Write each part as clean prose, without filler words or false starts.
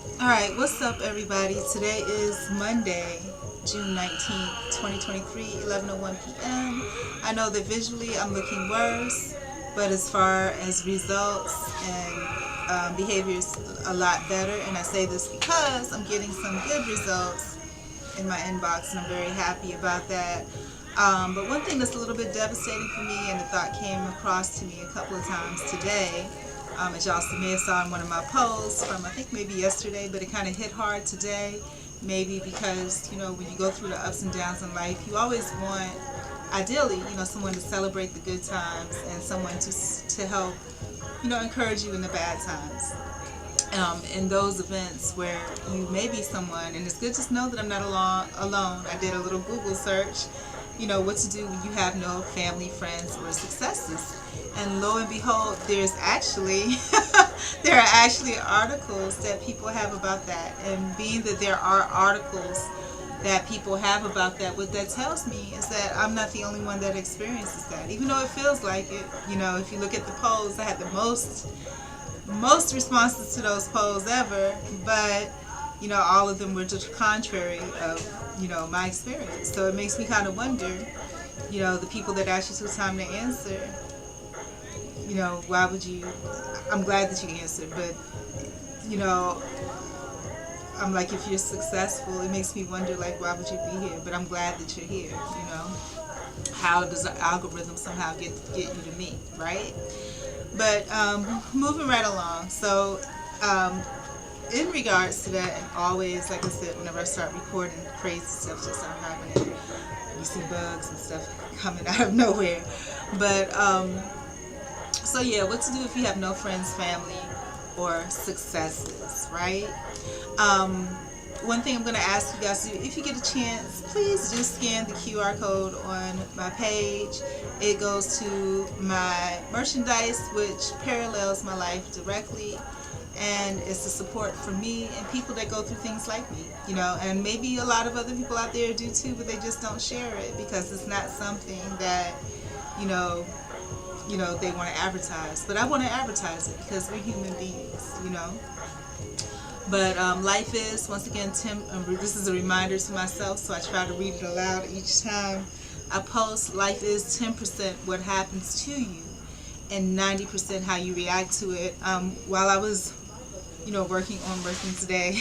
Alright, what's up everybody? Today is Monday, June 19th, 2023, 11:01 p.m. I know that visually I'm looking worse, but as far as results and behaviors, a lot better. And I say this because I'm getting some good results in my inbox, and I'm very happy about that. But one thing that's a little bit devastating for me, and the thought came across to me a couple of times today, as y'all may have saw in one of my posts from I think maybe yesterday, but it kind of hit hard today, maybe because, when you go through the ups and downs in life, you always want, ideally, someone to celebrate the good times and someone to help, encourage you in the bad times. In those events where you may be someone, and it's good to know that I'm not alone. I did a little Google search, what to do when you have no family, friends, or successes. And lo and behold, there are actually articles that people have about that. And being that there are articles that people have about that, what that tells me is that I'm not the only one that experiences that. Even though it feels like it, if you look at the polls, I had the most responses to those polls ever, but all of them were to the contrary of my experience. So it makes me kind of wonder, the people that actually took time to answer, why would you? I'm glad that you answered, but I'm like, if you're successful, it makes me wonder, like, why would you be here? But I'm glad that you're here. How does the algorithm somehow get you to me, right? But moving right along. So in regards to that, and always, like I said, whenever I start recording, crazy stuff just start happening. You see bugs and stuff coming out of nowhere. But so yeah, what to do if you have no friends, family, or successes, right? One thing I'm going to ask you guys to do, if you get a chance, please just scan the QR code on my page. It goes to my merchandise, which parallels my life directly, and it's a support for me and people that go through things like me, and maybe a lot of other people out there do too, but they just don't share it because it's not something that, they want to advertise. But I want to advertise it because we're human beings, But life is, once again, this is a reminder to myself, so I try to read it aloud each time I post. Life is 10% what happens to you and 90% how you react to it. While I was, working today,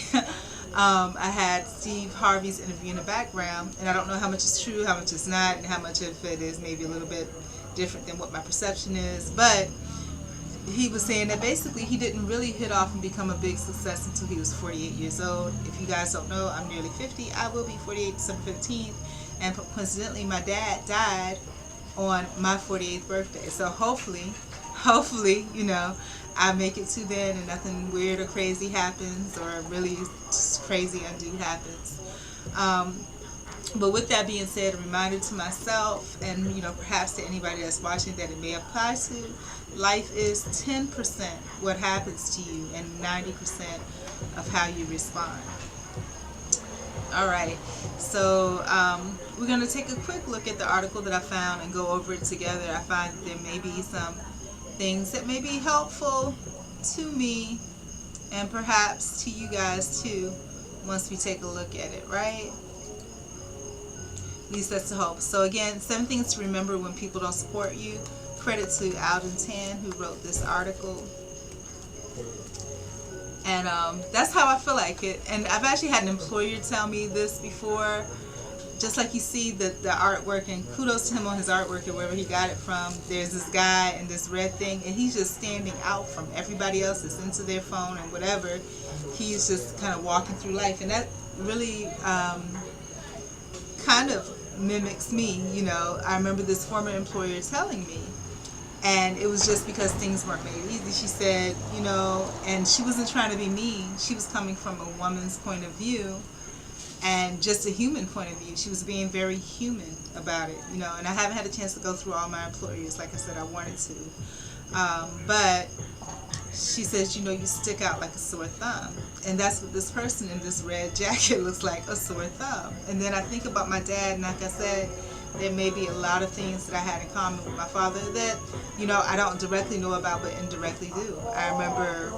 I had Steve Harvey's interview in the background, and I don't know how much is true, how much is not, and how much of it is maybe a little bit different than what my perception is, but he was saying that basically he didn't really hit off and become a big success until he was 48 years old. If you guys don't know, I'm nearly 50. I will be 48 December 15th, and coincidentally my dad died on my 48th birthday. So hopefully, I make it to then and nothing weird or crazy happens, or really just crazy undo happens. But with that being said, a reminder to myself and, perhaps to anybody that's watching that it may apply to, life is 10% what happens to you and 90% of how you respond. Alright, so we're going to take a quick look at the article that I found and go over it together. I find that there may be some things that may be helpful to me and perhaps to you guys too once we take a look at it, right? At least that's the hope. So again, 7 things to remember when people don't support you. Credit to Alden Tan, who wrote this article. And that's how I feel like it. And I've actually had an employer tell me this before. Just like you see the artwork, and kudos to him on his artwork and wherever he got it from. There's this guy in this red thing, and he's just standing out from everybody else that's into their phone and whatever. He's just kind of walking through life. And that really kind of mimics me. I remember this former employer telling me, and it was just because things weren't made easy. She said, and she wasn't trying to be mean. She was coming from a woman's point of view and just a human point of view. She was being very human about it, and I haven't had a chance to go through all my employers like I said I wanted to. But she says, you stick out like a sore thumb. And that's what this person in this red jacket looks like, a sore thumb. And then I think about my dad, and like I said, there may be a lot of things that I had in common with my father that, I don't directly know about, but indirectly do. I remember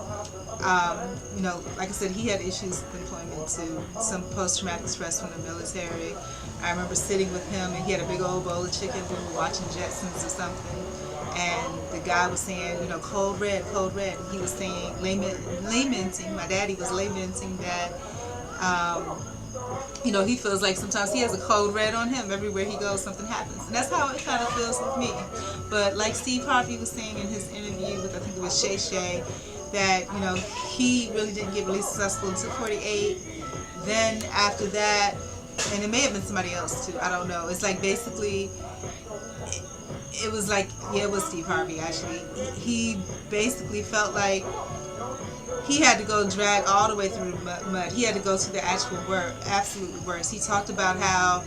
You know, like I said, he had issues with employment too, some post-traumatic stress from the military. I remember sitting with him, and he had a big old bowl of chicken. We were watching Jetsons or something, and the guy was saying, you know, cold red, cold red. And he was saying, lamenting, my daddy was lamenting that, you know, he feels like sometimes he has a code red on him. Everywhere he goes, something happens. And that's how it kind of feels with me. But like Steve Harvey was saying in his interview with, I think it was Succe, that, you know, he really didn't get really successful until 48. Then after that, and it may have been somebody else too, I don't know. It's like basically, it was like, yeah, it was Steve Harvey actually. He basically felt like he had to go drag all the way through the mud. He had to go to the absolute worst. He talked about how,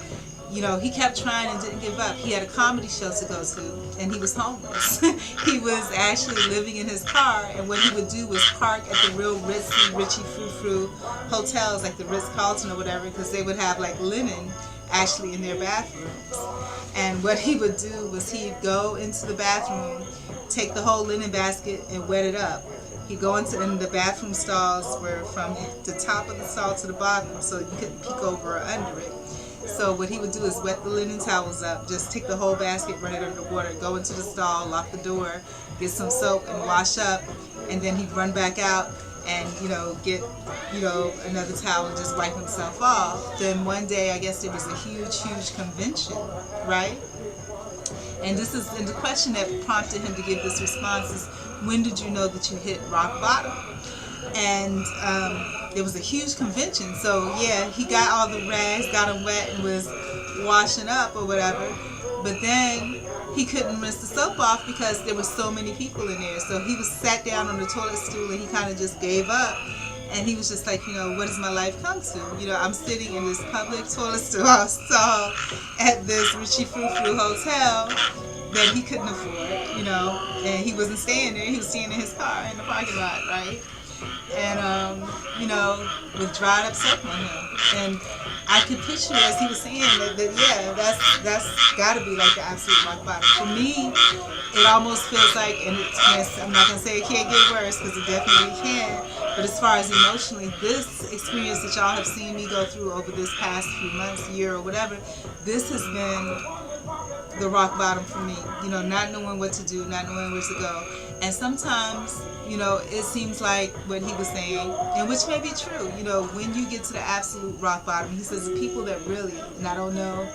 you know, he kept trying and didn't give up. He had a comedy show to go to, and he was homeless. He was actually living in his car, and what he would do was park at the real ritzy, richy frou-frou hotels, like the Ritz-Carlton or whatever, because they would have like linen actually in their bathrooms. And what he would do was he'd go into the bathroom, take the whole linen basket and wet it up. He'd go into, and the bathroom stalls were from the top of the stall to the bottom, so you couldn't peek over or under it. So what he would do is wet the linen towels up, just take the whole basket, run it under water, go into the stall, lock the door, get some soap and wash up, and then he'd run back out and, you know, get, you know, another towel and just wipe himself off. Then one day, I guess there was a huge convention, right? And this is, and the question that prompted him to give this response is, when did you know that you hit rock bottom? And there was a huge convention, so yeah, he got all the rags, got them wet, and was washing up or whatever. But then he couldn't rinse the soap off because there were so many people in there. So he was sat down on the toilet stool, and he kind of just gave up. And he was just like, you know, what does my life come to? You know, I'm sitting in this public toilet stall at this richy frou-frou hotel that he couldn't afford, you know, and he wasn't staying there. He was staying in his car in the parking lot, right? And, you know, with dried up soap on him. And I could picture, as he was saying, that yeah, that's got to be like the absolute rock bottom. For me, it almost feels like, and I'm not going to say it can't get worse, because it definitely can, but as far as emotionally, this experience that y'all have seen me go through over this past few months, year, or whatever, this has been the rock bottom for me. You know, not knowing what to do, not knowing where to go. And sometimes, you know, it seems like what he was saying, and which may be true, you know, when you get to the absolute rock bottom, he says the people that really, and I don't know,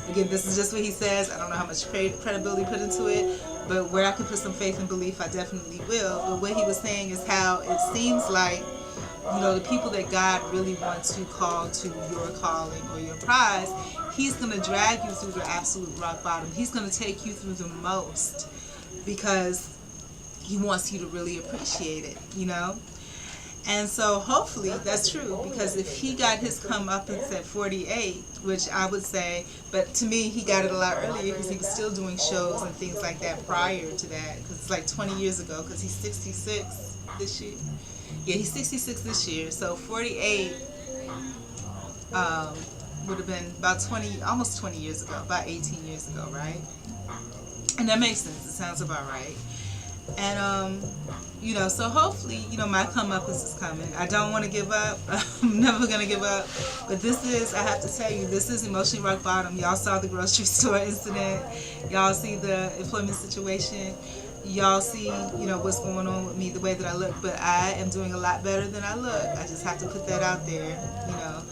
again, this is just what he says, I don't know how much credibility put into it, but where I can put some faith and belief, I definitely will. But what he was saying is how it seems like, you know, the people that God really wants to call to your calling or your prize, he's going to drag you through the absolute rock bottom. He's going to take you through the most, because he wants you to really appreciate it, you know? And so hopefully that's true, because if he got his comeuppance at 48, which I would say, but to me he got it a lot earlier because he was still doing shows and things like that prior to that, because it's like 20 years ago, because he's 66 this year. Yeah, he's 66 this year, so 48 would have been about 20, almost 20 years ago, about 18 years ago, right? And that makes sense, it sounds about right. And, you know, so hopefully, you know, my comeuppance is coming. I don't want to give up. I'm never going to give up. But this is, I have to tell you, this is emotionally rock bottom. Y'all saw the grocery store incident. Y'all see the employment situation. Y'all see, you know, what's going on with me, the way that I look. But I am doing a lot better than I look. I just have to put that out there, you know.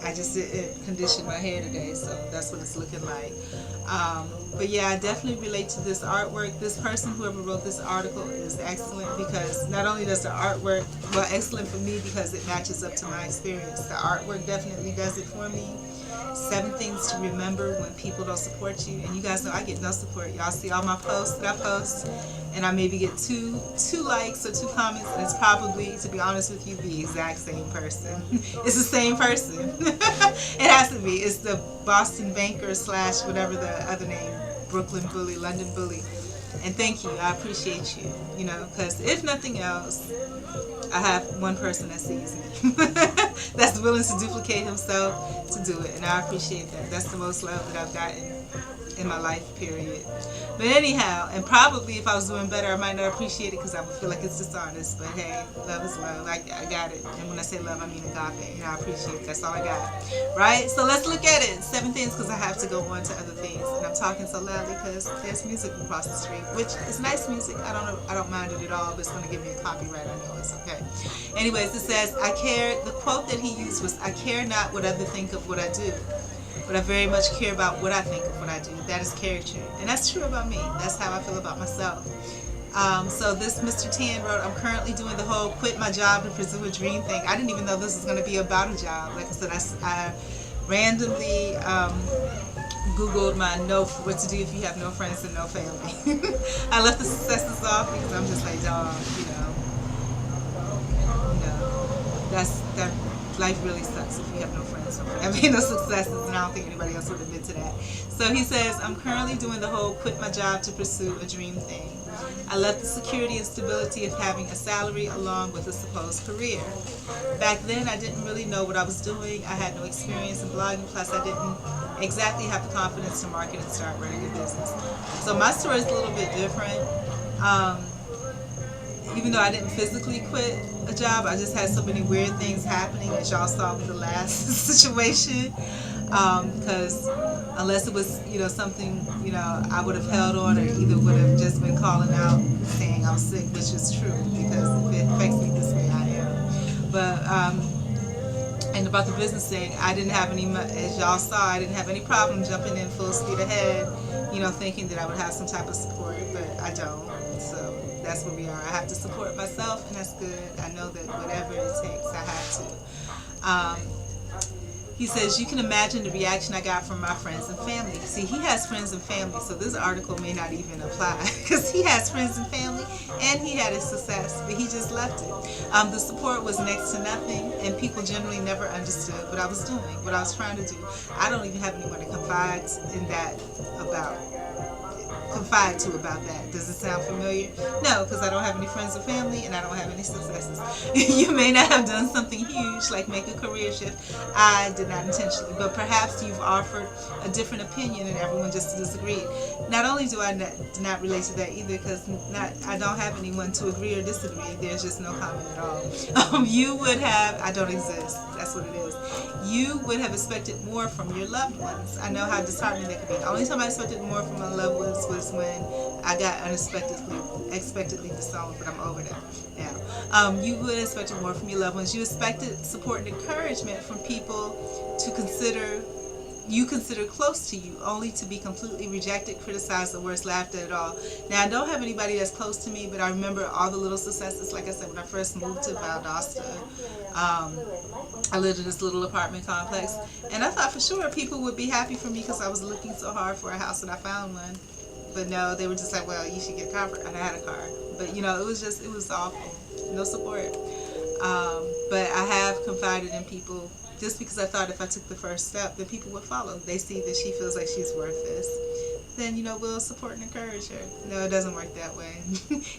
I just didn't condition my hair today, so that's what it's looking like. But yeah, I definitely relate to this artwork. This person, whoever wrote this article, is excellent, because not only does the artwork, well, excellent for me because it matches up to my experience. The artwork definitely does it for me. 7 things to remember when people don't support you. And you guys know I get no support. Y'all see all my posts that I post, and I maybe get two likes or 2 comments, and it's probably, to be honest with you, the exact same person. It's the same person. It has to be. It's the Boston banker / whatever the other name, Brooklyn bully, London bully. And thank you. I appreciate you, you know, because if nothing else, I have one person that sees me that's willing to duplicate himself to do it, and I appreciate that. That's the most love that I've gotten. in my life, period. But anyhow, and probably if I was doing better, I might not appreciate it because I would feel like it's dishonest. But hey, love is love. I got it. And when I say love, I mean agape. And I appreciate it. That's all I got. Right? So let's look at it. 7 things, because I have to go on to other things. And I'm talking so loudly because there's music across the street, which is nice music. I don't mind it at all, but it's going to give me a copyright. I know it's okay. Anyways, it says, the quote that he used was, I care not what others think of what I do, but I very much care about what I think of what I do. That is character. And that's true about me. That's how I feel about myself. So this Mr. Tan wrote, I'm currently doing the whole quit my job to pursue a dream thing. I didn't even know this was going to be about a job. Like I said, I randomly Googled what to do if you have no friends and no family. I left the successes off because I'm just like, dog, that life really sucks if you have no friends. I mean, no successes, and I don't think anybody else would admit to that. So he says, I'm currently doing the whole quit my job to pursue a dream thing. I left the security and stability of having a salary along with a supposed career. Back then, I didn't really know what I was doing. I had no experience in blogging, plus I didn't exactly have the confidence to market and start running a business. So my story is a little bit different. Even though I didn't physically quit a job, I just had so many weird things happening, as y'all saw with the last situation. Because unless it was, something, I would have held on, or either would have just been calling out saying I was sick, which is true, because if it affects me this way, I am. But, and about the business thing, I didn't have any, as y'all saw, I didn't have any problem jumping in full speed ahead, thinking that I would have some type of support, but I don't. So that's where we are. I have to support myself, and that's good. I know that whatever it takes, I have to. He says, you can imagine the reaction I got from my friends and family. See, he has friends and family, so this article may not even apply because he has friends and family and he had a success, but he just left it. The support was next to nothing, and people generally never understood what I was doing, what I was trying to do. I don't even have anyone to confide about that. Does it sound familiar? No, because I don't have any friends or family, and I don't have any successes. You may not have done something huge, like make a career shift. I did not intentionally, but perhaps you've offered a different opinion and everyone just disagreed. Not only do I not relate to that either, because I don't have anyone to agree or disagree. There's just no comment at all. You would have, I don't exist. That's what it is. You would have expected more from your loved ones. I know how disheartening that could be. The only time I expected more from my loved ones was when I got unexpectedly disowned, but I'm over that now. You would have expected more from your loved ones. You expected support and encouragement from people you consider close to you, only to be completely rejected, criticized, or worse, laughed at all. Now, I don't have anybody that's close to me, but I remember all the little successes. Like I said, when I first moved to Valdosta, I lived in this little apartment complex, and I thought for sure people would be happy for me because I was looking so hard for a house, and I found one. But no, they were just like, well, you should get a car. And I had a car. But, it was awful. No support. But I have confided in people just because I thought if I took the first step, then people would follow. They see that she feels like she's worth this. Then, we'll support and encourage her. No, it doesn't work that way.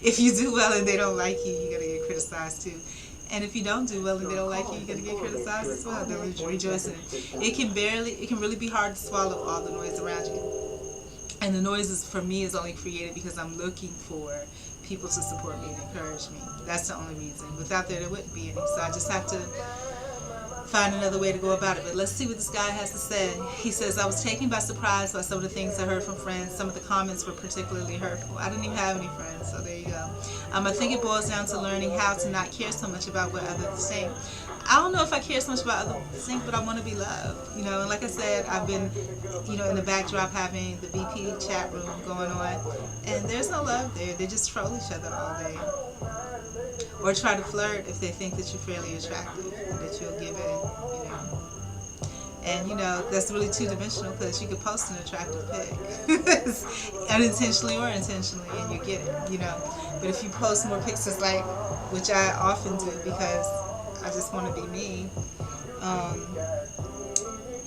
If you do well and they don't like you, you're going to get criticized too. And if you don't do well and they don't like you, you're going to get criticized as well. They'll rejoice in it. It can really be hard to swallow all the noise around you. And the noise for me is only created because I'm looking for people to support me and encourage me. That's the only reason. Without that, there wouldn't be any. So I just have to find another way to go about it. But let's see what this guy has to say. He says, I was taken by surprise by some of the things I heard from friends. Some of the comments were particularly hurtful. I didn't even have any friends, so there you go. I think it boils down to learning how to not care so much about what others think. I don't know if I care so much about others think, but I want to be loved. And like I said, I've been, in the backdrop having the VP chat room going on, and there's no love there. They just troll each other all day. Or try to flirt if they think that you're fairly attractive and that you'll give in, And, that's really two-dimensional because you could post an attractive pic, unintentionally or intentionally, and you get it, But if you post more pictures which I often do because I just want to be me,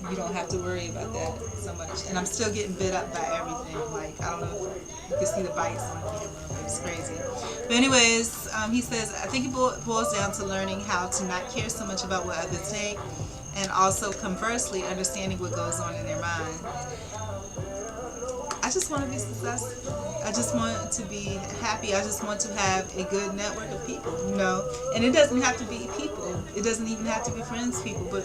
you don't have to worry about that so much. And I'm still getting bit up by everything. I don't know if you can see the bites on camera, but it's crazy. But anyways, he says, I think it boils down to learning how to not care so much about what others think, and also conversely understanding what goes on in their mind. just want to be successful. I just want to be happy. I just want to have a good network of people, you know. And it doesn't have to be people. It doesn't even have to be friends people, but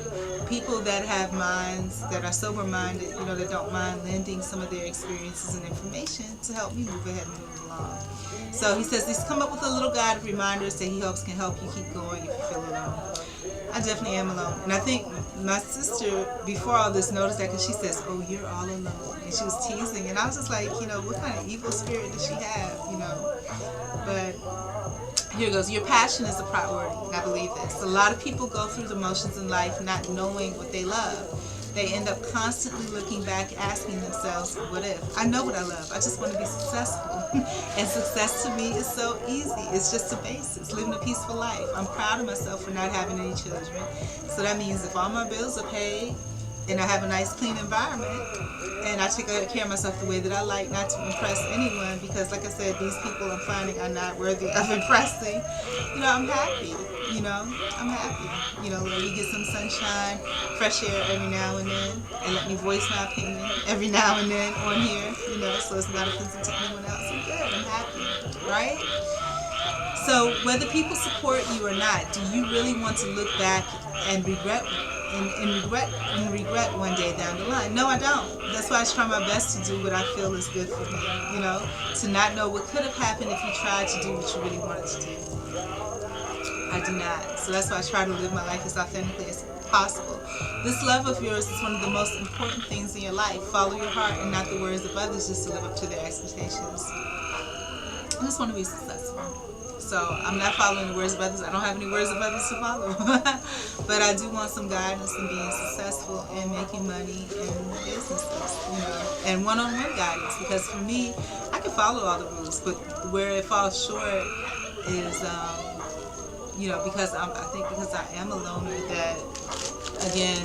people that have minds, that are sober-minded, you know, that don't mind lending some of their experiences and information to help me move ahead and move along. So he says he's come up with a little guide of reminders that he hopes can help you keep going if you feel alone. I definitely am alone. And I think my sister, before all this, noticed that because she says, oh, you're all alone. And she was teasing. And I was just like, you know, what kind of evil spirit does she have, you know? But here goes. Your passion is a priority. And I believe this. A lot of people go through the motions in life not knowing what they love. They end up constantly looking back, asking themselves, what if? I know what I love. I just want to be successful. And success to me is so easy. It's just a basics, living a peaceful life. I'm proud of myself for not having any children. So that means if all my bills are paid and I have a nice clean environment and I take care of myself the way that I like, not to impress anyone, because like I said, these people I'm finding are not worthy of impressing, you know, I'm happy. You know, I'm happy. You know, let me get some sunshine, fresh air every now and then, and let me voice my opinion every now and then on here, you know, so it's not offensive to anyone else. I'm good. I'm happy, right? So whether people support you or not, do you really want to look back and regret one day down the line? No, I don't. That's why I try my best to do what I feel is good for me, you know, to not know what could have happened if you tried to do what you really wanted to do. I do not. So that's why I try to live my life as authentically as possible. This love of yours is one of the most important things in your life. Follow your heart and not the words of others just to live up to their expectations. I just want to be successful. So I'm not following the words of others. I don't have any words of others to follow. But I do want some guidance in being successful and making money in businesses, you know, and one-on-one guidance. Because for me, I can follow all the rules, but where it falls short is you know, because I think because I am a loner, that again,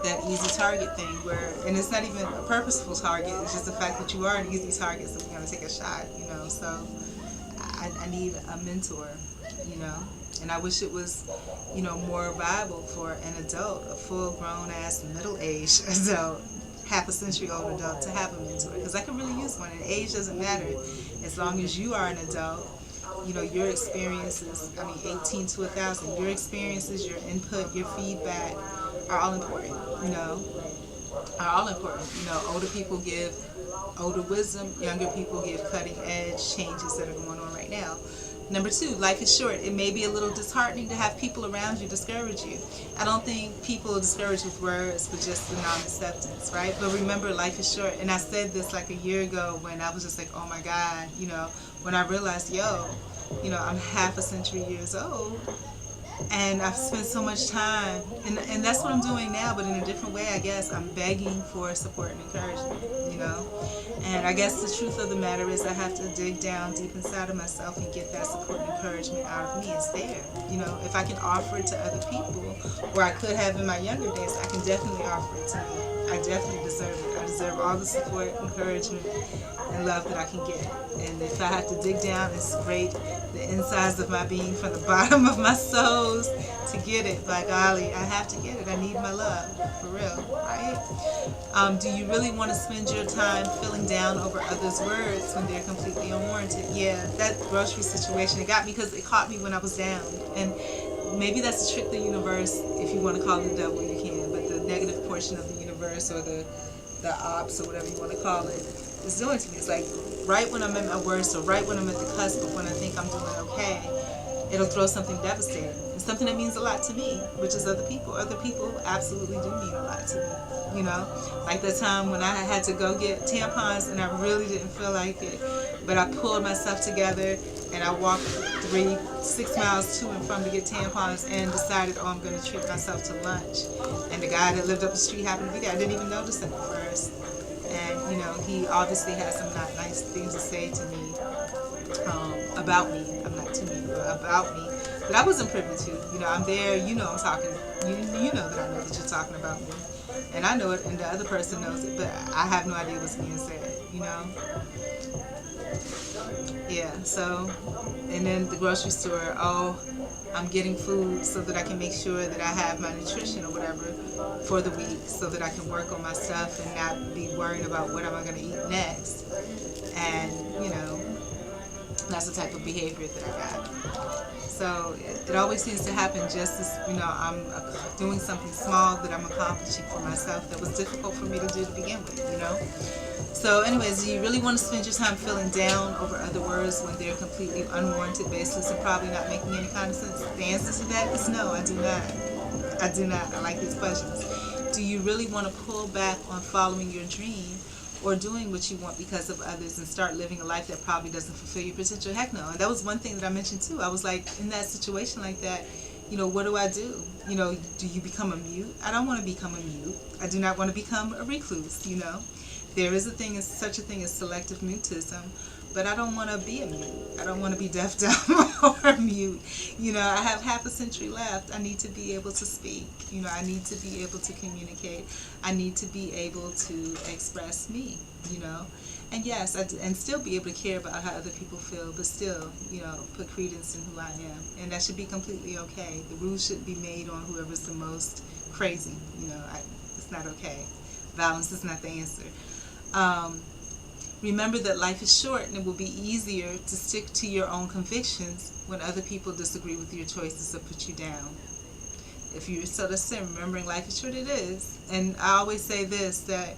that easy target thing where, and it's not even a purposeful target, it's just the fact that you are an easy target, so we're going to take a shot, you know, so I need a mentor, you know, and I wish it was, you know, more viable for an adult, a full-grown ass middle-aged adult, half a century old adult to have a mentor, because I can really use one, and age doesn't matter, as long as you are an adult. You know, your experiences, I mean, 18 to 1,000, your experiences, your input, your feedback are all important, you know, are all important. You know, older people give older wisdom, younger people give cutting edge changes that are going on right now. Number two, life is short. It may be a little disheartening to have people around you discourage you. I don't think people are discouraged with words, but just the non-acceptance, right? But remember, life is short. And I said this like a year ago when I was just like, oh my God, you know, when I realized, yo, you know, I'm half a century years old, and I've spent so much time, and that's what I'm doing now, but in a different way, I guess. I'm begging for support and encouragement, you know, and I guess the truth of the matter is I have to dig down deep inside of myself and get that support and encouragement out of me. It's there, you know. If I can offer it to other people, or I could have in my younger days, I can definitely offer it to me. I definitely deserve it. I deserve all the support, encouragement, and love that I can get. And if I have to dig down and scrape the insides of my being from the bottom of my souls to get it, by golly, I have to get it. I need my love, for real, right? Do you really want to spend your time feeling down over others' words when they're completely unwarranted? Yeah, that grocery situation, it got me because it caught me when I was down. And maybe that's a trick of the universe, if you want to call it the devil, you can. But the negative portion of the universe, or the ops, or whatever you want to call it, is doing to me. It's like right when I'm at my worst, or right when I'm at the cusp of when I think I'm doing okay, it'll throw something devastating. It's something that means a lot to me, which is other people. Other people absolutely do mean a lot to me, you know? Like the time when I had to go get tampons and I really didn't feel like it, but I pulled myself together and I walked 6 miles to and from to get tampons and decided, oh, I'm going to treat myself to lunch. And the guy that lived up the street happened to be there. I didn't even notice him at first. And, you know, he obviously had some not nice things to say to me about me. I'm not to me, but about me. But I wasn't privy to. You know, I'm there. You know I'm talking. You know that I know that you're talking about me. And I know it, and the other person knows it, but I have no idea what's being said, you know? Yeah, so, and then the grocery store, oh, I'm getting food so that I can make sure that I have my nutrition or whatever for the week so that I can work on my stuff and not be worried about what am I going to eat next. And, you know, that's the type of behavior that I got. So it always seems to happen just as, you know, I'm doing something small that I'm accomplishing for myself that was difficult for me to do to begin with, you know. So anyways, do you really want to spend your time feeling down over other words when they're completely unwarranted, baseless, and probably not making any kind of sense? The answer to that is no, I do not. I do not. I like these questions. Do you really want to pull back on following your dream or doing what you want because of others and start living a life that probably doesn't fulfill your potential? Heck no. And that was one thing that I mentioned too. I was like, in that situation like that, you know, what do I do? You know, do you become a mute? I don't want to become a mute. I do not want to become a recluse, you know. There is such a thing as selective mutism, but I don't want to be a mute. I don't want to be deaf, dumb, or mute. You know, I have half a century left. I need to be able to speak. You know, I need to be able to communicate. I need to be able to express me, you know. And yes, and still be able to care about how other people feel, but still, you know, put credence in who I am. And that should be completely okay. The rules should be made on whoever's the most crazy. You know, it's not okay. Violence is not the answer. Remember that life is short and it will be easier to stick to your own convictions when other people disagree with your choices or put you down. If you're so to say, remembering life is short, it is. And I always say this, that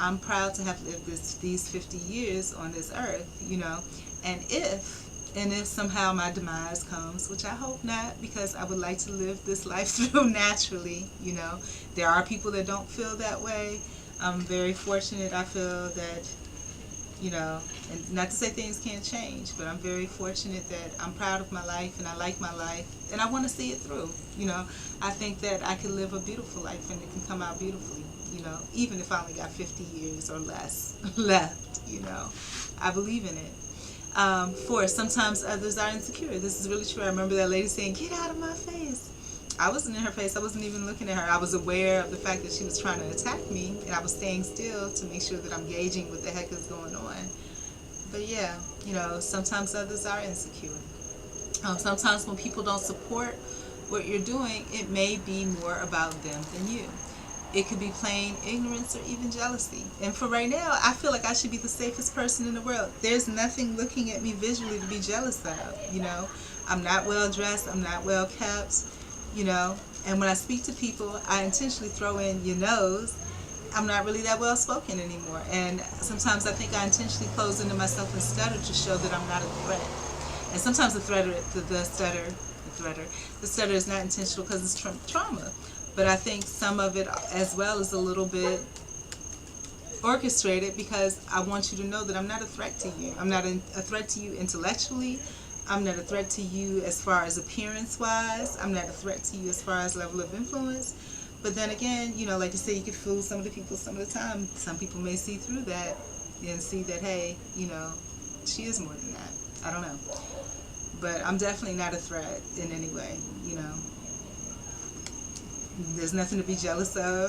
I'm proud to have lived these 50 years on this earth, you know, and if somehow my demise comes, which I hope not, because I would like to live this life through naturally, you know. There are people that don't feel that way. I'm very fortunate. I feel that, you know, and not to say things can't change, but I'm very fortunate that I'm proud of my life and I like my life and I want to see it through, you know. I think that I can live a beautiful life and it can come out beautifully, you know, even if I only got 50 years or less left, you know. I believe in it. For sometimes others are insecure. This is really true. I remember that lady saying, "Get out of my face." I wasn't in her face. I wasn't even looking at her. I was aware of the fact that she was trying to attack me, and I was staying still to make sure that I'm gauging what the heck is going on. But yeah, you know, sometimes others are insecure. Sometimes when people don't support what you're doing, it may be more about them than you. It could be plain ignorance or even jealousy. And for right now, I feel like I should be the safest person in the world. There's nothing looking at me visually to be jealous of, you know. I'm not well dressed. I'm not well kept. You know, and when I speak to people, I intentionally throw in your nose. I'm not really that well spoken anymore, and sometimes I think I intentionally close into myself and stutter to show that I'm not a threat. And sometimes the stutter is not intentional because it's trauma, but I think some of it as well is a little bit orchestrated because I want you to know that I'm not a threat to you. I'm not a threat to you intellectually. I'm not a threat to you as far as appearance-wise. I'm not a threat to you as far as level of influence. But then again, you know, like you say, you could fool some of the people some of the time. Some people may see through that and see that, hey, you know, she is more than that. I don't know. But I'm definitely not a threat in any way, you know. There's nothing to be jealous of,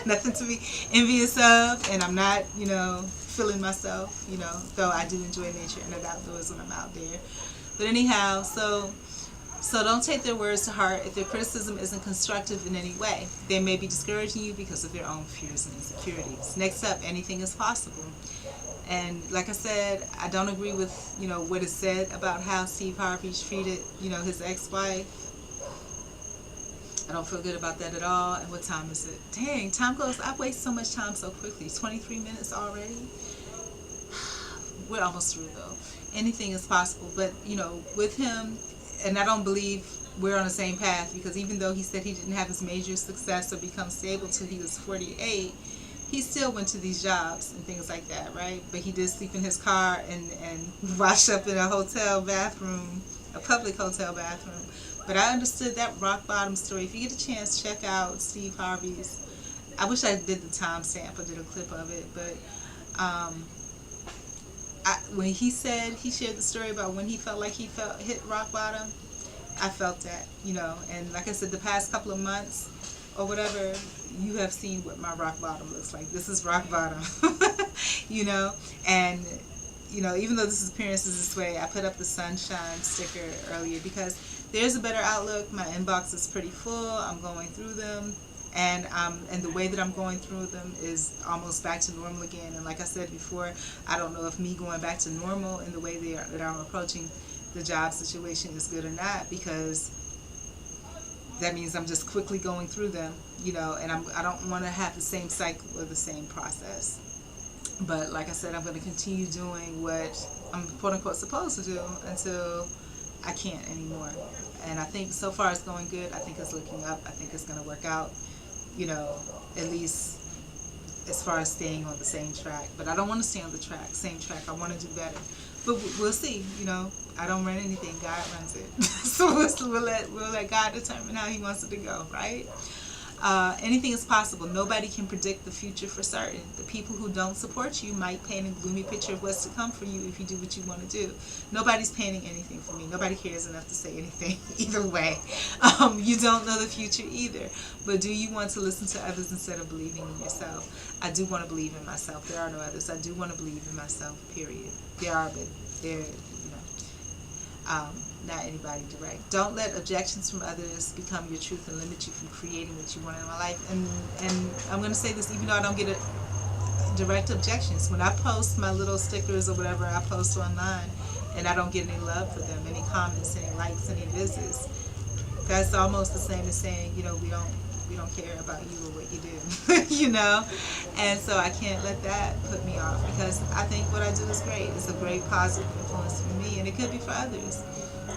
nothing to be envious of, and I'm not, you know, feeling myself, you know, though I do enjoy nature and the outdoors when I'm out there. But anyhow, so don't take their words to heart if their criticism isn't constructive in any way. They may be discouraging you because of their own fears and insecurities. Next up, anything is possible. And like I said, I don't agree with, you know, what is said about how Steve Harvey treated, you know, his ex-wife. I don't feel good about that at all. And what time is it? Dang, time goes. I waste so much time so quickly. 23 minutes already. We're almost through though. Anything is possible. But, you know, with him, and I don't believe we're on the same path, because even though he said he didn't have his major success or become stable till he was 48, he still went to these jobs and things like that, right? But he did sleep in his car and wash up in a hotel bathroom, a public hotel bathroom. But I understood that rock bottom story. If you get a chance, check out Steve Harvey's. I wish I did the timestamp or did a clip of it, but when he said, he shared the story about when he felt like he hit rock bottom, I felt that, you know. And like I said, the past couple of months, or whatever, you have seen what my rock bottom looks like. This is rock bottom. You know, and you know, even though this is appearances this way, I put up the sunshine sticker earlier because there's a better outlook. My inbox is pretty full. I'm going through them, and the way that I'm going through them is almost back to normal again. And like I said before, I don't know if me going back to normal in the way that I'm approaching the job situation is good or not, because that means I'm just quickly going through them, you know, and I don't want to have the same cycle or the same process. But like I said, I'm going to continue doing what I'm quote-unquote supposed to do until I can't anymore. And I think so far it's going good. I think it's looking up. I think it's going to work out, you know, at least as far as staying on the same track. But I don't want to stay on the same track. I want to do better. But we'll see, you know. I don't run anything. God runs it. So we'll let God determine how he wants it to go, right? Anything is possible. Nobody can predict the future for certain. The people who don't support you might paint a gloomy picture of what's to come for you if you do what you want to do. Nobody's painting anything for me. Nobody cares enough to say anything either way. You don't know the future either. But do you want to listen to others instead of believing in yourself? I do want to believe in myself. There are no others. I do want to believe in myself, period. There are, but they're, you know, not anybody direct. Don't let objections from others become your truth and limit you from creating what you want in my life. And I'm going to say this even though I don't get direct objections. When I post my little stickers or whatever I post online and I don't get any love for them, any comments, any likes, any visits, that's almost the same as saying, you know, we don't care about you or what you do, you know? And so I can't let that put me off, because I think what I do is great. It's a great positive influence for me, and it could be for others.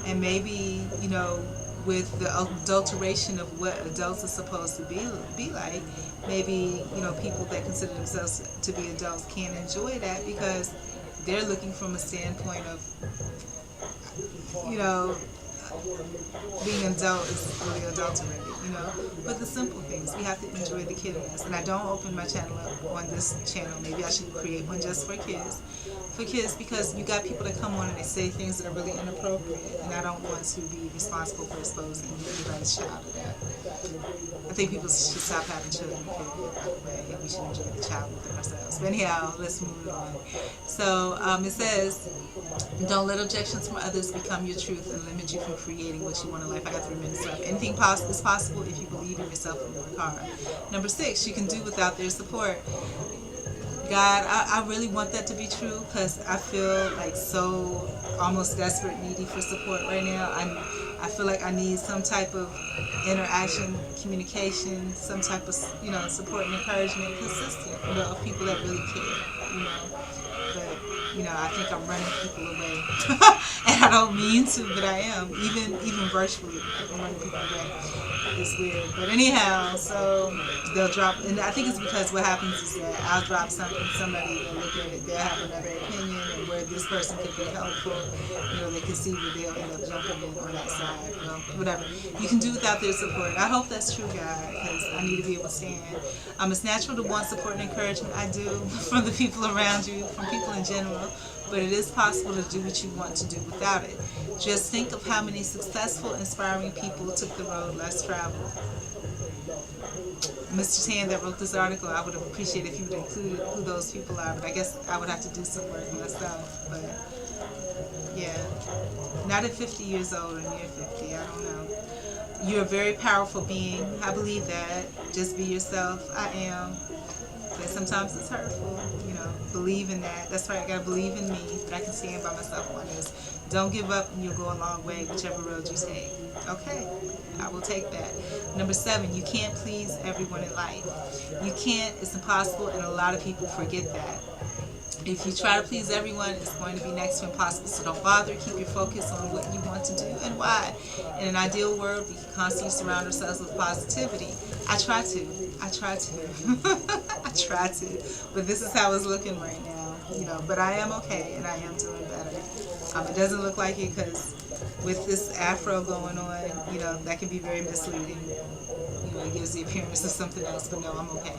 And maybe, you know, with the adulteration of what adults are supposed to be like, maybe, you know, people that consider themselves to be adults can't enjoy that because they're looking from a standpoint of, you know, being an adult is really adulterated, you know. But the simple things, we have to enjoy the kid in us. And I don't open my channel up on this channel. Maybe I should create one just for kids. For kids, because you got people that come on and they say things that are really inappropriate, and I don't want to be responsible for exposing anybody's child to that. I think people should stop having children, period, and we should enjoy the child within ourselves. But anyhow, let's move on. So it says, don't let objections from others become your truth and limit you from creating what you want in life. I got 3 minutes left. Anything is possible if you believe in yourself and work hard. Number 6, you can do without their support. God, I really want that to be true, because I feel like so almost desperate, needy for support right now. I feel like I need some type of interaction, communication, some type of, you know, support and encouragement, consistent, you know, of people that really care, you know. But, you know, I think I'm running people away. And I don't mean to, but I am. Even virtually, I'm running people away. It's weird. But anyhow, so they'll drop, and I think it's because what happens is that I'll drop something, somebody will look at it, they'll have another opinion, and where this person could be helpful, you know, they can see that they'll end up jumping in on that side, you know, whatever. You can do without their support. I hope that's true, God, because I need to be able to stand. It's natural to want support and encouragement. I do, from the people around you, from people in general. But it is possible to do what you want to do without it. Just think of how many successful, inspiring people took the road less traveled. Mr. Tan that wrote this article, I would have appreciated if you would include who those people are, but I guess I would have to do some work myself. But yeah, not at 50 years old or near 50, I don't know. You're a very powerful being. I believe that. Just be yourself. I am. But sometimes it's hurtful, you know. Believe in that. That's right, I gotta believe in me, that I can stand by myself on this. Don't give up and you'll go a long way, whichever road you take. Okay, I will take that. Number 7, you can't please everyone in life. You can't, it's impossible, and a lot of people forget that. If you try to please everyone, it's going to be next to impossible, so don't bother. Keep your focus on what you want to do and why. In an ideal world, we can constantly surround ourselves with positivity. I try to. I try to. But this is how it's looking right now, you know. But I am okay, and I am doing better. It doesn't look like it, because with this afro going on, you know, that can be very misleading. You know, it gives the appearance of something else, but no, I'm okay.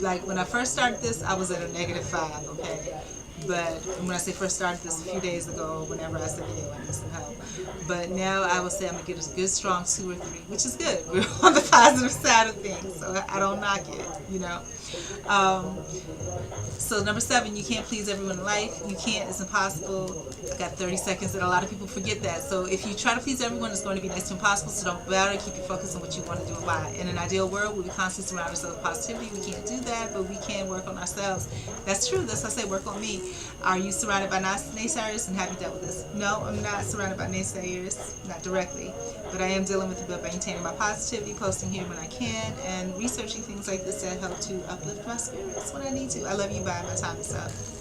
Like when I first started this, I was at a -5, okay? But when I say first started this a few days ago, whenever I said, hey, I need some help. But now I will say I'm going to get a good strong 2 or 3, which is good. We're on the positive side of things, so I don't knock it, you know. Um, so number 7, you can't please everyone in life. You can't. It's impossible. I got 30 seconds, and a lot of people forget that. So if you try to please everyone, it's going to be next to impossible. So don't bother. Keep your focus on what you want to do and why. In an ideal world, we would constantly surround ourselves with positivity. We can't do that, but we can work on ourselves. That's true. That's why I say work on me. Are you surrounded by naysayers, and have you dealt with this? No, I'm not surrounded by naysayers, not directly, but I am dealing with it by maintaining my positivity, posting here when I can, and researching things like this that help to uplift my spirits when I need to. I love you. Bye. My time is up.